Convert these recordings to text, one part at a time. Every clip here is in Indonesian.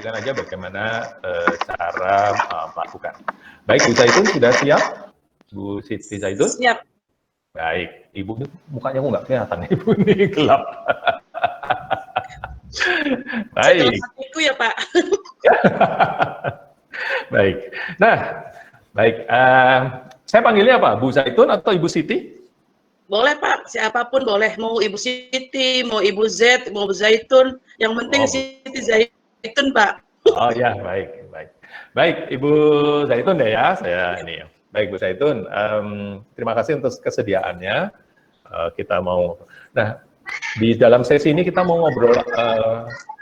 diskusikan aja bagaimana cara melakukan. Baik, Bu Zaitun sudah siap? Bu Siti Zaitun? Siap. Baik, Ibu mukanya kok nggak kelihatan, Ibu ini gelap. Baik. Setelah ya Pak. Baik. Nah, baik. Saya panggilnya apa? Bu Zaitun atau Ibu Siti? Boleh Pak, siapapun boleh. Mau Ibu Siti, mau Ibu Z, mau Ibu Zaitun. Yang penting Siti Zaitun Pak. Oh ya, baik, baik. Baik, Ibu Zaitun deh ya, saya ini. Baik, Bu Zaitun, terima kasih untuk kesediaannya. Kita mau, nah di dalam sesi ini kita mau ngobrol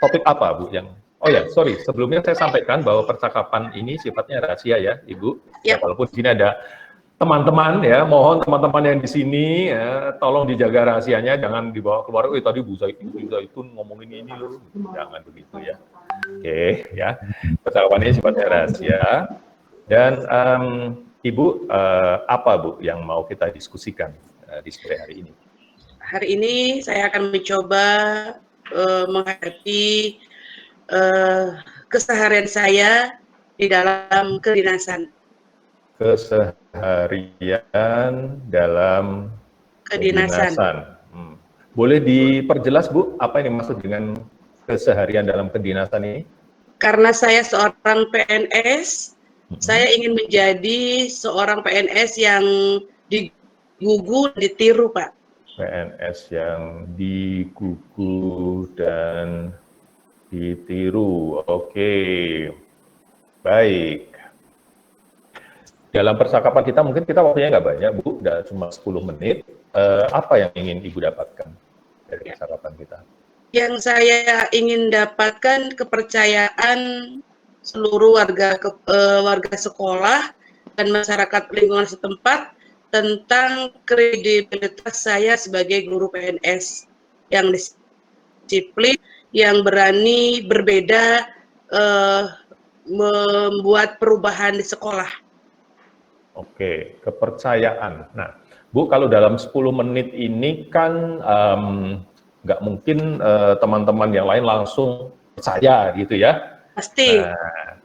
topik apa, Bu? Oh ya, sorry, sebelumnya saya sampaikan bahwa percakapan ini sifatnya rahasia ya, Ibu. Ya, walaupun di sini ada teman-teman ya, mohon teman-teman yang di sini ya, tolong dijaga rahasianya, jangan dibawa keluar. Tadi Bu Zaitun ngomongin ini loh, jangan begitu ya. Oke, ya. Percakapan ini sifatnya rahasia. Dan Ibu, apa Bu yang mau kita diskusikan di sore hari ini? Hari ini saya akan mencoba menghadapi keseharian saya di dalam kedinasan. Keseharian dalam kedinasan. Boleh diperjelas Bu, apa yang dimaksud dengan keseharian dalam kedinasan ini? Karena saya seorang PNS, saya ingin menjadi seorang PNS yang digugu, ditiru, Pak. PNS yang digugu dan ditiru, oke. Baik. Dalam percakapan kita, mungkin kita waktunya nggak banyak, Bu, dan cuma 10 menit. Apa yang ingin Ibu dapatkan dari percakapan kita? Yang saya ingin dapatkan kepercayaan seluruh warga sekolah dan masyarakat lingkungan setempat tentang kredibilitas saya sebagai guru PNS yang disiplin, yang berani berbeda, membuat perubahan di sekolah. Oke, kepercayaan. Nah, Bu, kalau dalam 10 menit ini kan nggak mungkin teman-teman yang lain langsung percaya gitu ya. Pasti. Nah,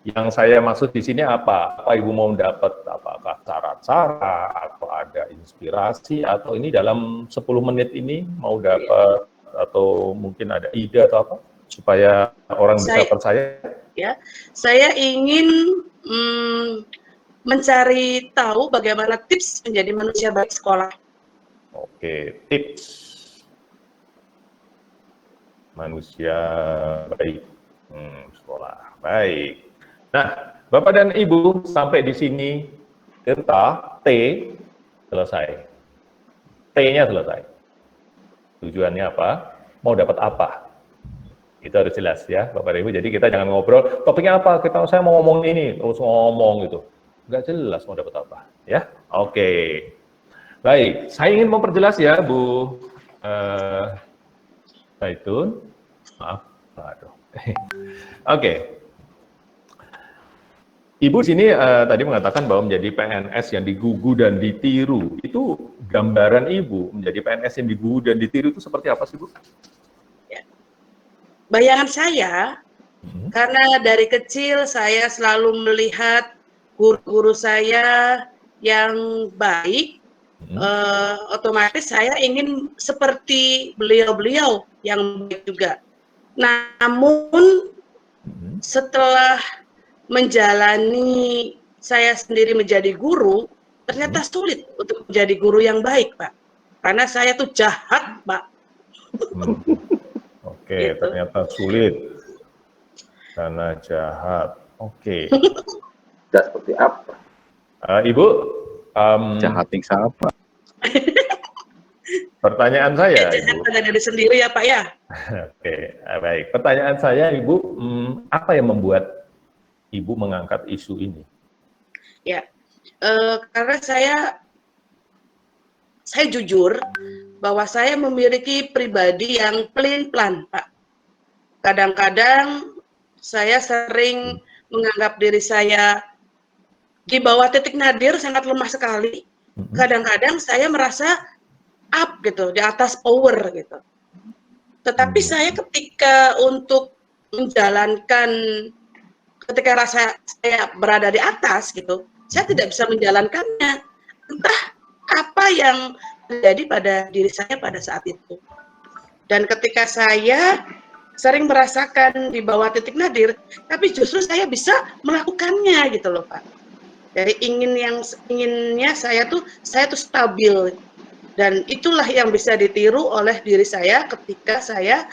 yang saya maksud di sini apa? Apa Ibu mau dapat apakah cara-cara atau ada inspirasi atau ini dalam 10 menit ini mau dapat atau mungkin ada ide atau apa supaya orang bisa percaya? Ya, saya ingin mencari tahu bagaimana tips menjadi manusia baik sekolah. Oke, tips manusia baik sekolah. Baik. Nah, Bapak dan Ibu, sampai di sini kita T selesai. T-nya selesai. Tujuannya apa? Mau dapat apa? Itu harus jelas ya, Bapak dan Ibu. Jadi kita jangan ngobrol, topiknya apa? Saya mau ngomong ini, terus ngomong gitu. Nggak jelas mau dapat apa. Ya, oke. Baik, saya ingin memperjelas ya, Bu Zaitun. Maaf, aduh. Oke. Ibu sini tadi mengatakan bahwa menjadi PNS yang digugu dan ditiru, itu gambaran Ibu menjadi PNS yang digugu dan ditiru itu seperti apa sih, Bu? Ya. Bayangan saya, karena dari kecil saya selalu melihat guru-guru saya yang baik, otomatis saya ingin seperti beliau-beliau yang baik juga. Namun setelah menjalani saya sendiri menjadi guru, ternyata sulit untuk menjadi guru yang baik, Pak. Karena saya tuh jahat, Pak. Oke, gitu. Ternyata sulit. Karena jahat. Oke. Jahat seperti apa? Ibu? Jahat yang siapa? Pertanyaan saya, Ibu. Jahat dari sendiri ya, Pak ya? Oke, baik. Pertanyaan saya, Ibu, apa yang membuat Ibu mengangkat isu ini? Ya, karena saya jujur bahwa saya memiliki pribadi yang pelin-pelan, Pak. Kadang-kadang saya sering menganggap diri saya di bawah titik nadir, sangat lemah sekali. Kadang-kadang saya merasa up gitu, di atas power gitu. Tetapi saya ketika untuk menjalankan ketika rasa saya berada di atas gitu, saya tidak bisa menjalankannya. Entah apa yang terjadi pada diri saya pada saat itu. Dan ketika saya sering merasakan di bawah titik nadir, tapi justru saya bisa melakukannya gitu loh Pak. Dari inginnya saya tuh stabil, dan itulah yang bisa ditiru oleh diri saya ketika saya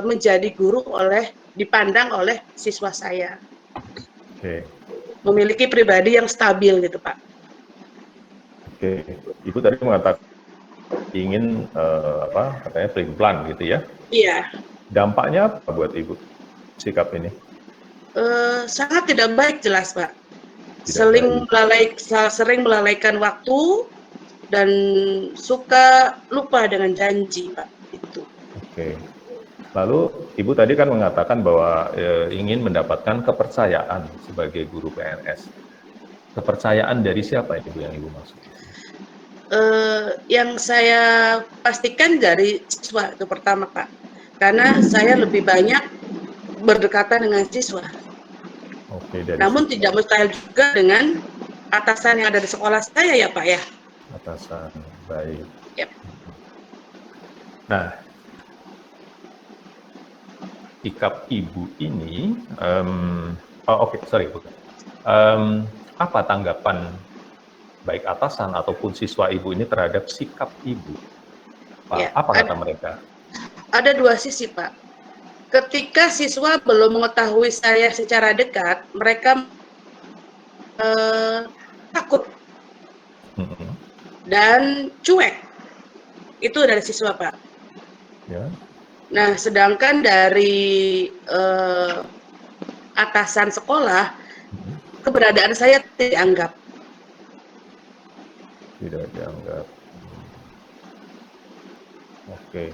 menjadi guru dipandang oleh siswa saya. Oke. Memiliki pribadi yang stabil gitu Pak. Oke, Ibu tadi mengatakan ingin katanya pelin-pelan gitu ya? Iya. Dampaknya apa buat Ibu sikap ini? Sangat tidak baik jelas Pak. Tidak Sering melalaikan waktu dan suka lupa dengan janji Pak. Itu. Oke. Lalu Ibu tadi kan mengatakan bahwa ingin mendapatkan kepercayaan sebagai guru PNS. Kepercayaan dari siapa Ibu yang Ibu maksud? Yang saya pastikan dari siswa itu pertama Pak. Karena saya lebih banyak berdekatan dengan siswa. Oke, dari Namun tidak mustahil juga dengan atasan yang ada di sekolah saya ya Pak ya. atasan, baik. Yep. Nah, sikap Ibu ini, apa tanggapan baik atasan ataupun siswa Ibu ini terhadap sikap Ibu? Pak, Ya, apa kata mereka? Ada dua sisi Pak. Ketika siswa belum mengetahui saya secara dekat, mereka takut dan cuek. Itu dari siswa Pak. Ya. Nah, sedangkan dari atasan sekolah, keberadaan saya tidak dianggap. Tidak dianggap. Oke.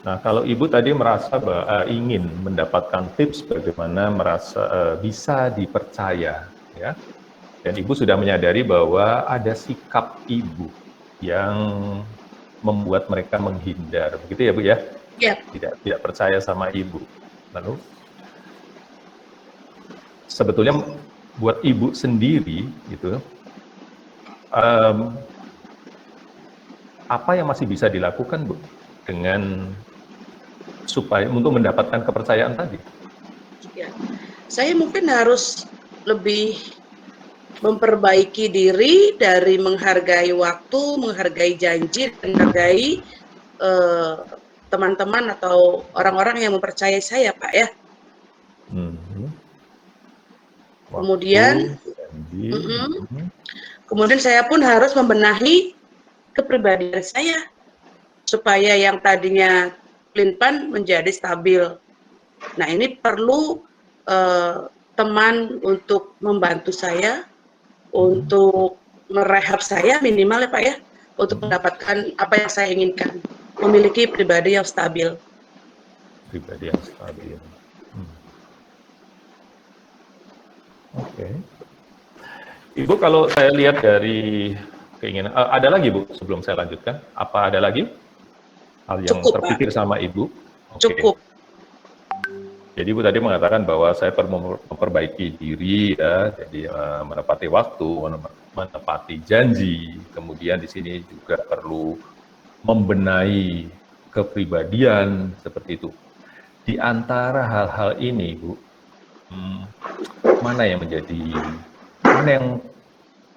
Nah, kalau Ibu tadi merasa ingin mendapatkan tips bagaimana bisa dipercaya, ya, dan Ibu sudah menyadari bahwa ada sikap Ibu yang membuat mereka menghindar, begitu ya Bu ya? Ya. Tidak percaya sama Ibu. Lalu, sebetulnya buat Ibu sendiri, gitu, apa yang masih bisa dilakukan Bu dengan supaya untuk mendapatkan kepercayaan tadi? Ya, saya mungkin harus lebih memperbaiki diri dari menghargai waktu, menghargai janji, dan menghargai teman-teman atau orang-orang yang mempercayai saya, Pak ya. Kemudian, kemudian saya pun harus membenahi kepribadian saya supaya yang tadinya pelin-pelan menjadi stabil. Nah, ini perlu teman untuk membantu saya, untuk merehab saya minimal ya Pak ya, untuk mendapatkan apa yang saya inginkan, memiliki pribadi yang stabil. Pribadi yang stabil. Oke. Ibu, kalau saya lihat dari keinginan, ada lagi Bu sebelum saya lanjutkan? Apa ada lagi hal yang Cukup, terpikir Pak. sama Ibu? Okay. Cukup. Jadi Ibu tadi mengatakan bahwa saya perlu memperbaiki diri, ya, jadi menepati waktu, menepati janji, kemudian di sini juga perlu membenahi kepribadian seperti itu. Di antara hal-hal ini, Bu, mana yang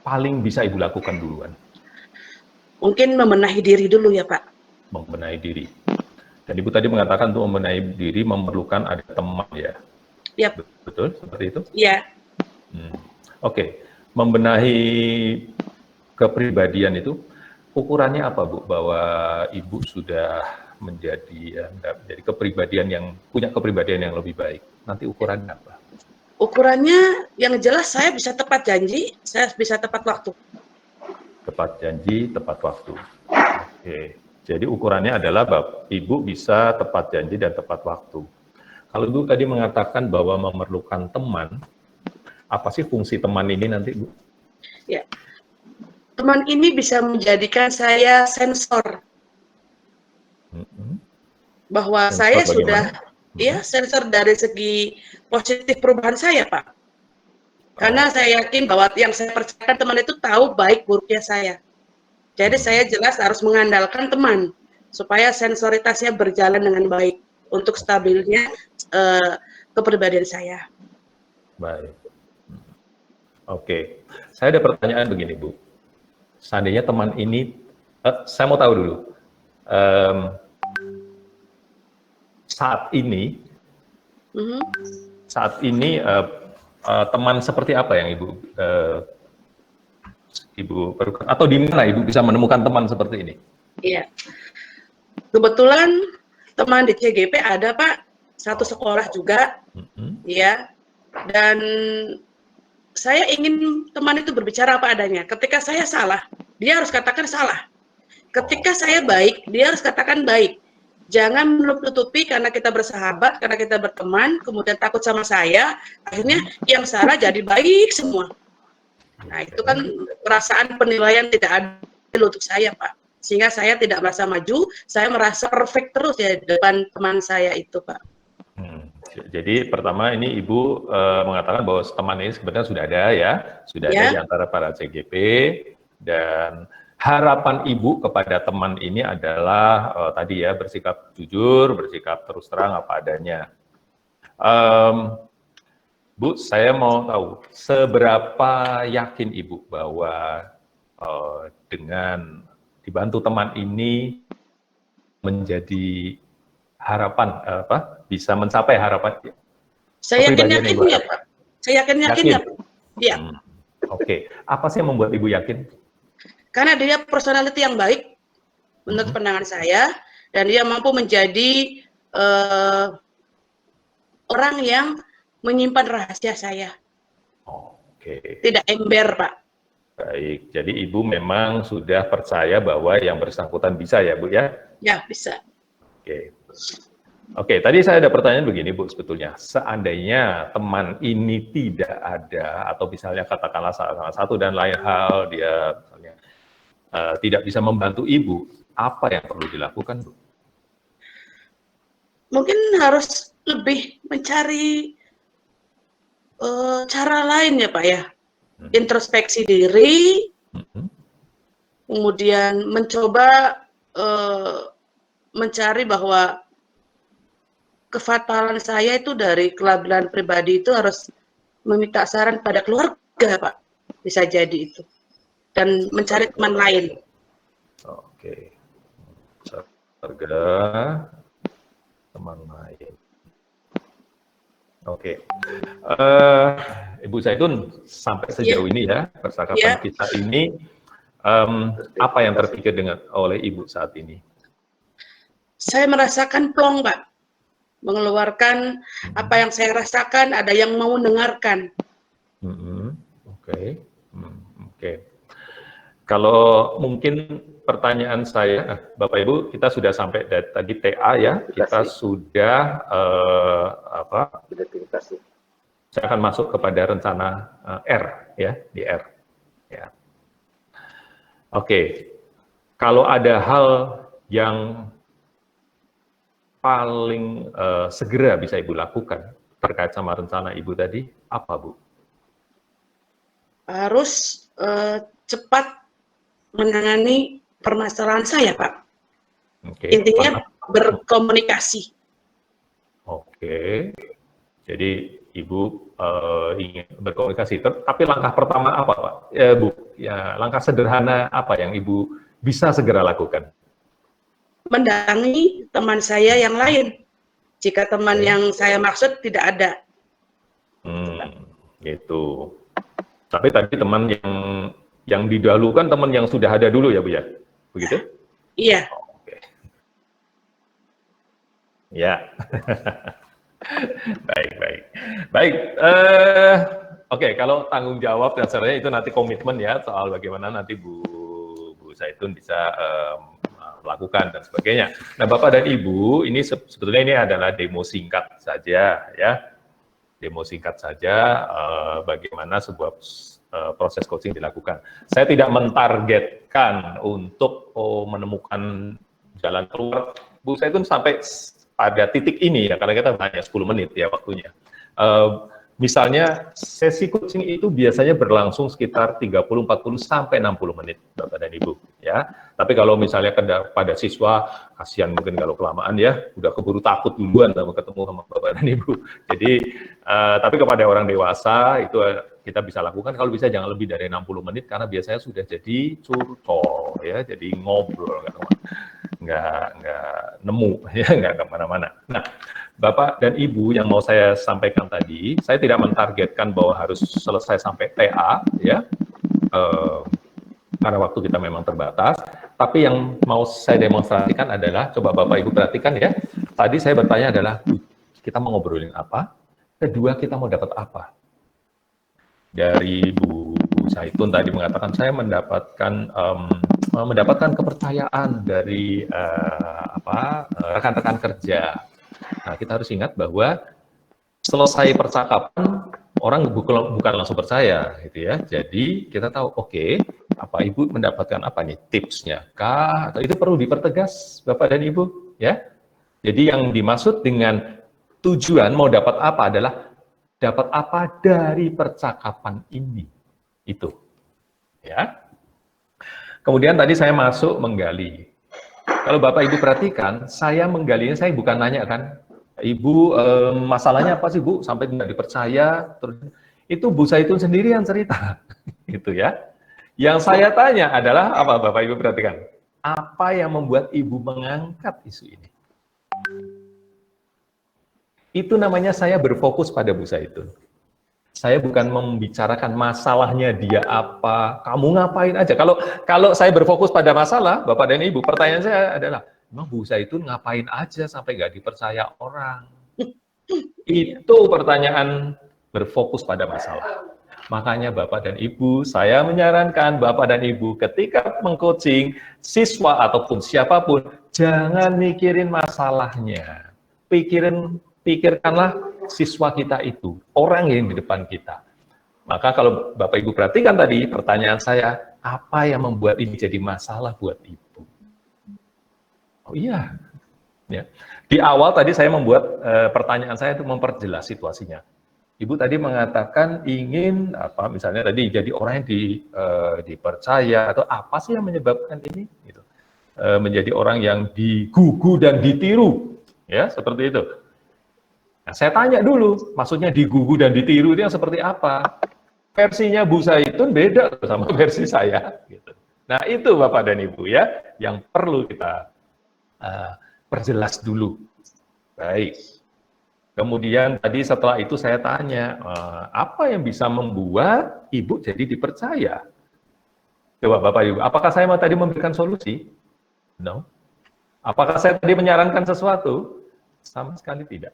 paling bisa Ibu lakukan duluan? Mungkin membenahi diri dulu ya Pak. Membenahi diri. Dan Ibu tadi mengatakan untuk membenahi diri memerlukan ada teman ya? Yep. Betul, seperti itu? Iya. Oke. Membenahi kepribadian itu, ukurannya apa Bu? Bahwa Ibu sudah menjadi kepribadian yang punya kepribadian yang lebih baik. Nanti ukurannya apa? Ukurannya yang jelas saya bisa tepat janji, saya bisa tepat waktu. Tepat janji, tepat waktu. Oke. Jadi ukurannya adalah Ibu bisa tepat janji dan tepat waktu. Kalau Ibu tadi mengatakan bahwa memerlukan teman, apa sih fungsi teman ini nanti Bu? Ya, teman ini bisa menjadikan saya sensor. Bahwa saya sudah ya sensor dari segi positif perubahan saya, Pak. Karena saya yakin bahwa yang saya percayakan teman itu tahu baik buruknya saya. Jadi saya jelas harus mengandalkan teman supaya sensoritasnya berjalan dengan baik untuk stabilnya kepribadian saya. Baik. Oke. Saya ada pertanyaan begini, Bu. Seandainya teman ini, saya mau tahu dulu, saat ini teman seperti apa yang Ibu perlukan, atau di mana Ibu bisa menemukan teman seperti ini? Iya, kebetulan teman di CGP ada, Pak, satu sekolah juga, ya, dan saya ingin teman itu berbicara apa adanya. Ketika saya salah, dia harus katakan salah. Ketika saya baik, dia harus katakan baik. Jangan menutupi karena kita bersahabat, karena kita berteman, kemudian takut sama saya, akhirnya yang salah jadi baik semua. Nah, itu kan perasaan penilaian tidak adil untuk saya, Pak. Sehingga saya tidak merasa maju, saya merasa perfect terus ya di depan teman saya itu, Pak. Jadi pertama ini Ibu mengatakan bahwa teman ini sebenarnya sudah ada ya, sudah ada di antara para CGP, dan harapan Ibu kepada teman ini adalah tadi ya, bersikap jujur, bersikap terus terang apa adanya. Bu, saya mau tahu seberapa yakin Ibu bahwa dengan dibantu teman ini menjadi harapan bisa mencapai harapan. Saya yakin ya, Pak. Saya yakin ya, Pak. Iya. Oke. Apa sih yang membuat Ibu yakin? Karena dia personality yang baik menurut pandangan saya, dan dia mampu menjadi orang yang menyimpan rahasia saya. Oke. Tidak ember, Pak. Baik. Jadi Ibu memang sudah percaya bahwa yang bersangkutan bisa ya, Bu ya? Ya, bisa. Oke, tadi saya ada pertanyaan begini, Bu, sebetulnya. Seandainya teman ini tidak ada, atau misalnya katakanlah salah satu dan lain hal, dia misalnya tidak bisa membantu Ibu, apa yang perlu dilakukan, Bu? Mungkin harus lebih mencari cara lain ya, Pak ya. Introspeksi diri, kemudian mencoba mencari bahwa kefatalan saya itu dari kelabilan pribadi itu harus meminta saran pada keluarga, Pak. Bisa jadi itu. Dan mencari teman lain. Oke. Keluarga, teman lain. Oke. Ibu Zaitun, sampai sejauh ini ya, percakapan kita ini, apa yang terpikir oleh Ibu saat ini? Saya merasakan plong, Pak. Mengeluarkan apa yang saya rasakan, ada yang mau mendengarkan. Oke. Kalau mungkin pertanyaan saya, Bapak Ibu, kita sudah sampai tadi TA ya, kita sudah saya akan masuk kepada rencana R ya, di R. Ya. Oke. Kalau ada hal yang paling segera bisa Ibu lakukan terkait sama rencana Ibu tadi, apa, Bu? Harus cepat menangani permasalahan saya, Pak. Intinya berkomunikasi. Oke. Jadi Ibu ingin berkomunikasi. Tapi langkah pertama apa, Pak? Bu, ya, langkah sederhana apa yang Ibu bisa segera lakukan? Mendatangi teman saya yang lain. Jika teman yang saya maksud tidak ada. Gitu. Tapi tadi teman yang didahulukan teman yang sudah ada dulu ya, Bu ya? Begitu? Iya. Oke. Ya. Baik. Oke, kalau tanggung jawab dan sebenarnya itu nanti komitmen ya, soal bagaimana nanti Bu Zaitun bisa melakukan dan sebagainya. Nah, Bapak dan Ibu, ini sebetulnya ini adalah demo singkat saja ya. Demo singkat saja bagaimana sebuah proses coaching dilakukan. Saya tidak mentargetkan untuk menemukan jalan keluar. Bu Zaitun sampai pada titik ini ya, karena kita hanya 10 menit ya waktunya. Misalnya sesi coaching itu biasanya berlangsung sekitar 30, 40 sampai 60 menit, Bapak dan Ibu, ya. Tapi kalau misalnya pada siswa, kasihan mungkin kalau kelamaan ya, udah keburu takut duluan sama ketemu sama Bapak dan Ibu. Jadi, tapi kepada orang dewasa itu kita bisa lakukan, kalau bisa jangan lebih dari 60 menit, karena biasanya sudah jadi curcol, ya, jadi ngobrol, nggak nemu, ya, nggak kemana-mana. Nah, Bapak dan Ibu yang mau saya sampaikan tadi, saya tidak mentargetkan bahwa harus selesai sampai TA, ya, karena waktu kita memang terbatas. Tapi yang mau saya demonstrasikan adalah, coba Bapak Ibu perhatikan ya, tadi saya bertanya adalah, kita mau ngobrolin apa? Kedua, kita mau dapat apa? Dari Bu Zaitun tadi mengatakan, saya mendapatkan kepercayaan dari rekan-rekan kerja. Nah, kita harus ingat bahwa selesai percakapan, orang bukan langsung percaya, gitu ya. Jadi kita tahu, oke, apa Ibu mendapatkan apa nih tipsnya? Kah? Atau itu perlu dipertegas, Bapak dan Ibu, ya. Jadi yang dimaksud dengan tujuan mau dapat apa adalah dapat apa dari percakapan ini, itu, ya. Kemudian tadi saya masuk menggali. Kalau Bapak Ibu perhatikan, saya menggalinya, saya bukan nanya kan, Ibu masalahnya apa sih Bu, sampai tidak dipercaya, terus itu Bu Zaitun sendiri yang cerita, gitu ya. Yang saya tanya adalah apa Bapak Ibu perhatikan, apa yang membuat Ibu mengangkat isu ini? Itu namanya saya berfokus pada Bu Zaitun. Saya bukan membicarakan masalahnya dia apa, kamu ngapain aja. Kalau saya berfokus pada masalah, Bapak dan Ibu, pertanyaan saya adalah, emang Bu Zaitun ngapain aja sampai nggak dipercaya orang? Itu pertanyaan berfokus pada masalah. Makanya Bapak dan Ibu, saya menyarankan Bapak dan Ibu ketika mengcoaching siswa ataupun siapapun, jangan mikirin masalahnya. Pikirkanlah siswa kita itu, orang yang di depan kita. Maka kalau Bapak Ibu perhatikan tadi, pertanyaan saya, apa yang membuat ini jadi masalah buat Ibu? Oh iya, ya. Di awal tadi saya membuat pertanyaan saya itu memperjelas situasinya. Ibu tadi mengatakan ingin apa, misalnya tadi jadi orang yang dipercaya atau apa sih yang menyebabkan ini? Gitu. Menjadi orang yang digugu dan ditiru, ya seperti itu. Nah, saya tanya dulu, maksudnya digugu dan ditiru itu yang seperti apa? Versinya Bu Zaitun beda sama versi saya. Gitu. Nah itu Bapak dan Ibu ya, yang perlu kita perjelas dulu. Baik. Kemudian tadi setelah itu saya tanya, apa yang bisa membuat Ibu jadi dipercaya? Coba Bapak Ibu, apakah saya tadi memberikan solusi? No. Apakah saya tadi menyarankan sesuatu? Sama sekali tidak.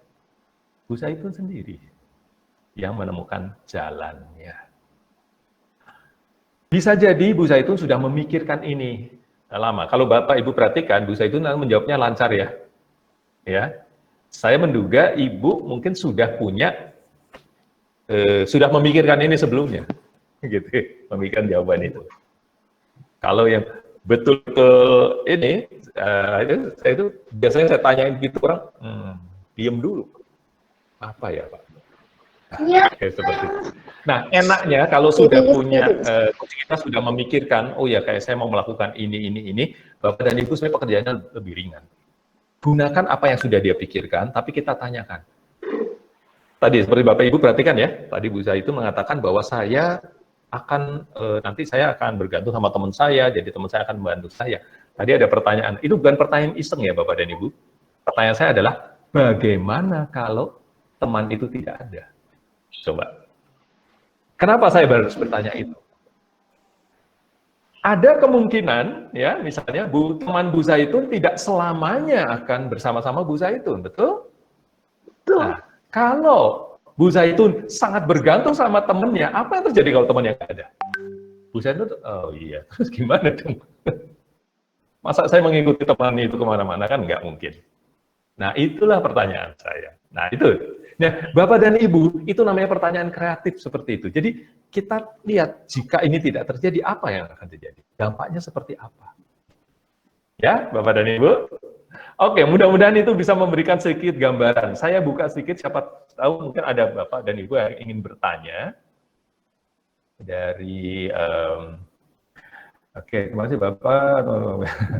Bu Zaitun sendiri yang menemukan jalannya. Bisa jadi Bu Zaitun sudah memikirkan ini lama. Kalau Bapak Ibu perhatikan, Bu Zaitun menjawabnya lancar ya. Ya, saya menduga Ibu mungkin sudah punya, sudah memikirkan ini sebelumnya, gitu, memikirkan jawaban itu. Kalau yang betul-betul ini, itu biasanya saya tanyain gitu orang, diem dulu. Apa ya Pak? Nah, seperti itu. Nah, enaknya kalau sudah punya, kita sudah memikirkan, oh ya kayak saya mau melakukan ini, Bapak dan Ibu sebenarnya pekerjaannya lebih ringan. Gunakan apa yang sudah dia pikirkan, tapi kita tanyakan. Tadi seperti Bapak Ibu perhatikan ya, tadi Bu Zaitun mengatakan bahwa saya akan, nanti saya akan bergantung sama teman saya, jadi teman saya akan membantu saya. Tadi ada pertanyaan, itu bukan pertanyaan iseng ya Bapak dan Ibu. Pertanyaan saya adalah, bagaimana kalau teman itu tidak ada? Coba. Kenapa saya harus bertanya itu? Ada kemungkinan, ya, misalnya teman Bu Zaitun tidak selamanya akan bersama-sama Bu Zaitun, betul? Betul. Nah, kalau Bu Zaitun sangat bergantung sama temannya, apa yang terjadi kalau temannya nggak ada? Bu Zaitun, oh iya, terus gimana dong? Masa saya mengikuti teman itu kemana-mana, kan nggak mungkin. Nah, itulah pertanyaan saya. Nah, itu. Nah, Bapak dan Ibu, itu namanya pertanyaan kreatif seperti itu. Jadi, kita lihat, jika ini tidak terjadi, apa yang akan terjadi? Dampaknya seperti apa? Ya, Bapak dan Ibu? Oke, mudah-mudahan itu bisa memberikan sedikit gambaran. Saya buka sedikit, siapa tahu mungkin ada Bapak dan Ibu yang ingin bertanya dari oke, terima kasih Bapak.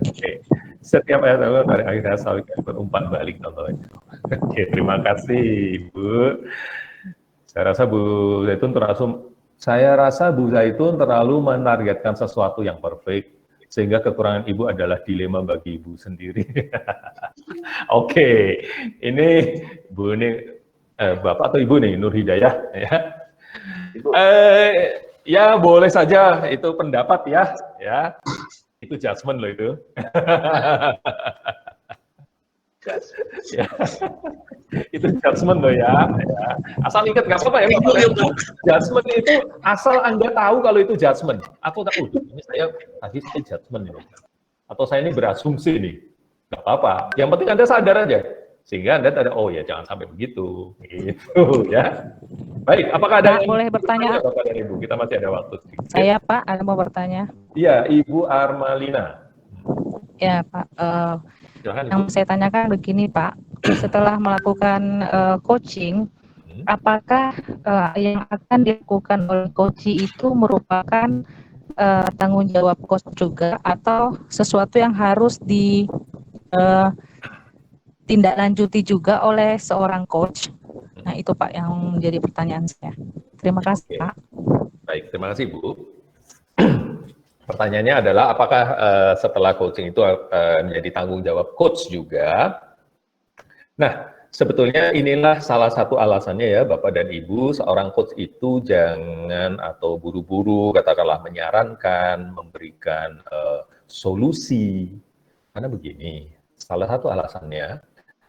Oke. Setiap ayat Allah dari akhir asal berumpan balik contohnya. Oke, terima kasih Ibu. Saya rasa Bu Zaitun terlalu menargetkan sesuatu yang perfect, sehingga kekurangan Ibu adalah dilema bagi Ibu sendiri. Oke, ini Bu ini Bapak atau Ibu nih, Nur Hidayah ya. Ya boleh saja, itu pendapat ya. Itu judgement loh itu. Ya. Itu judgement loh ya. Asal ingat nggak apa-apa ya. Judgement itu asal Anda tahu kalau itu judgement. Atau tahu, ini saya tadi judgement ini. Atau saya ini berasumsi nih. Nggak apa-apa. Yang penting Anda sadar aja. Sehingga Anda ada, oh ya jangan sampai begitu. Gitu ya. Baik, apakah ada Pak, boleh bertanya? Bapak dan Ibu? Kita masih ada waktu sedikit. Saya Pak, ada mau bertanya. Iya, Ibu Armalina. Ya Pak, Silakan, yang Ibu. saya tanyakan begini Pak, setelah melakukan coaching, apakah yang akan dilakukan oleh coach itu merupakan tanggung jawab coach juga, atau sesuatu yang harus ditindaklanjuti juga oleh seorang coach? Nah itu Pak yang menjadi pertanyaan saya. Terima kasih Pak. Baik, terima kasih Bu. Pertanyaannya adalah apakah setelah coaching itu menjadi tanggung jawab coach juga? Nah, sebetulnya inilah salah satu alasannya ya Bapak dan Ibu, seorang coach itu jangan atau buru-buru katakanlah menyarankan, memberikan solusi. Karena begini, salah satu alasannya,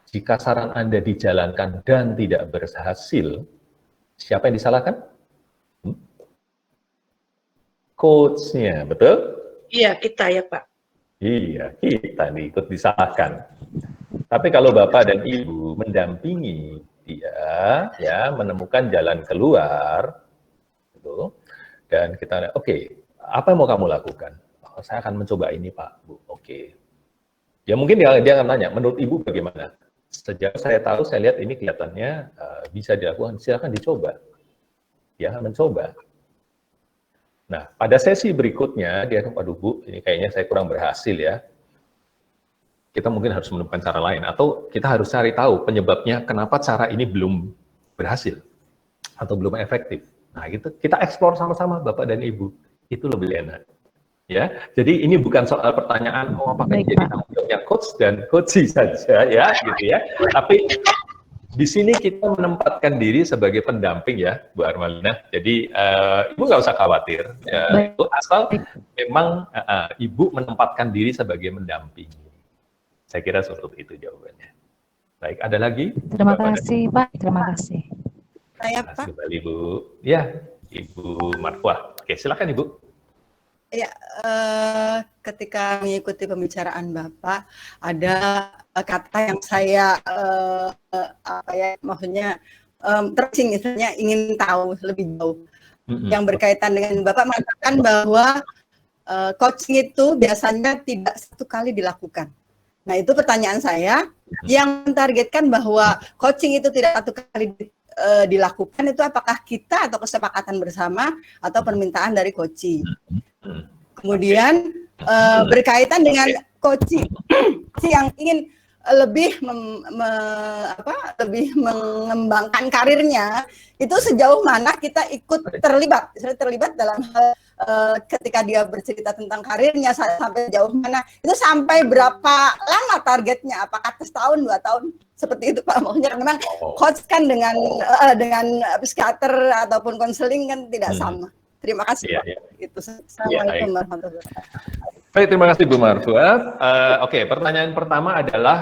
jika saran Anda dijalankan dan tidak berhasil, siapa yang disalahkan? Coach-nya, betul? Iya, kita ya Pak. Iya, kita nih ikut disalahkan. Tapi kalau Bapak dan Ibu mendampingi dia, ya menemukan jalan keluar, gitu, dan kita, oke, apa yang mau kamu lakukan? Oh, saya akan mencoba ini Pak, Bu. Oke. Ya mungkin dia akan nanya, menurut Ibu bagaimana? Sejak saya tahu, saya lihat ini kelihatannya bisa dilakukan, silakan dicoba. Ya, mencoba. Nah, pada sesi berikutnya, dia akan, waduh Bu, ini kayaknya saya kurang berhasil ya. Kita mungkin harus menemukan cara lain, atau kita harus cari tahu penyebabnya kenapa cara ini belum berhasil, atau belum efektif. Nah, gitu, kita eksplor sama-sama Bapak dan Ibu, itu lebih enak. Ya, jadi ini bukan soal pertanyaan, oh apakah ini jadi tanggung jawabnya coach dan coachee saja ya, gitu ya. Tapi di sini kita menempatkan diri sebagai pendamping ya, Bu Armalina. Jadi Ibu nggak usah khawatir. Ya, itu asal memang Ibu menempatkan diri sebagai mendamping. Saya kira seperti itu jawabannya. Baik, ada lagi? Terima kasih Pak. Terima kasih. Saya Terima kasih Pak. kembali Bu. Ya, Ibu Marfuah. Oke, silakan Ibu. Ya, ketika mengikuti pembicaraan Bapak, ada kata yang saya maksudnya searching, misalnya ingin tahu lebih jauh. Yang berkaitan dengan Bapak mengatakan bahwa coaching itu biasanya tidak satu kali dilakukan. Nah, itu pertanyaan saya, yang mentargetkan bahwa coaching itu tidak satu kali dilakukan, itu apakah kita atau kesepakatan bersama atau permintaan dari coaching? Kemudian berkaitan dengan coaching yang ingin lebih lebih mengembangkan karirnya, itu sejauh mana kita ikut terlibat dalam hal ketika dia bercerita tentang karirnya sampai jauh mana, itu sampai berapa lama targetnya, apakah setahun 2 tahun seperti itu Pak? Maksudnya memang coach kan dengan psikiater ataupun konseling kan tidak sama. Terima kasih Pak. Itu. Assalamualaikum warahmatullahi wabarakatuh. Baik, terima kasih Bu Marfuah. Oke, pertanyaan pertama adalah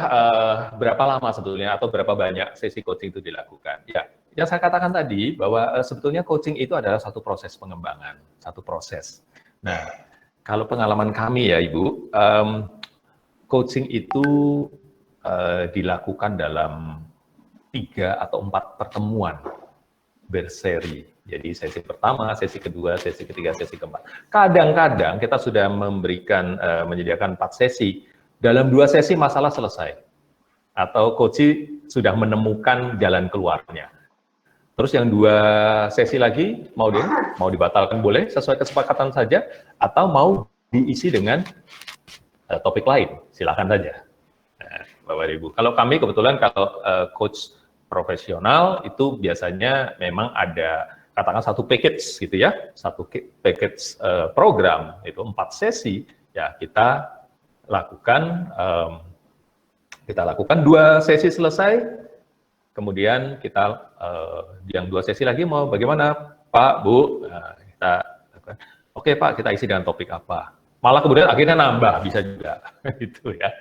berapa lama sebetulnya atau berapa banyak sesi coaching itu dilakukan? Ya, yang saya katakan tadi bahwa sebetulnya coaching itu adalah satu proses pengembangan, satu proses. Nah, kalau pengalaman kami ya Ibu, coaching itu dilakukan dalam 3 atau 4 pertemuan berseri. Jadi sesi pertama, sesi kedua, sesi ketiga, sesi keempat. Kadang-kadang kita sudah menyediakan 4 sesi. Dalam 2 sesi masalah selesai. atau coach sudah menemukan jalan keluarnya. Terus yang 2 sesi lagi mau dibatalkan boleh sesuai kesepakatan saja, atau mau diisi dengan topik lain, silakan saja. Nah, Bapak Ibu, kalau kami kebetulan kalau coach profesional itu biasanya memang ada katakan satu package gitu ya, satu package program itu 4 sesi ya kita lakukan 2 sesi selesai. Kemudian kita yang 2 sesi lagi mau bagaimana Pak, Bu? Nah, kita oke Pak, kita isi dengan topik apa? Malah kemudian akhirnya nambah bisa juga gitu ya.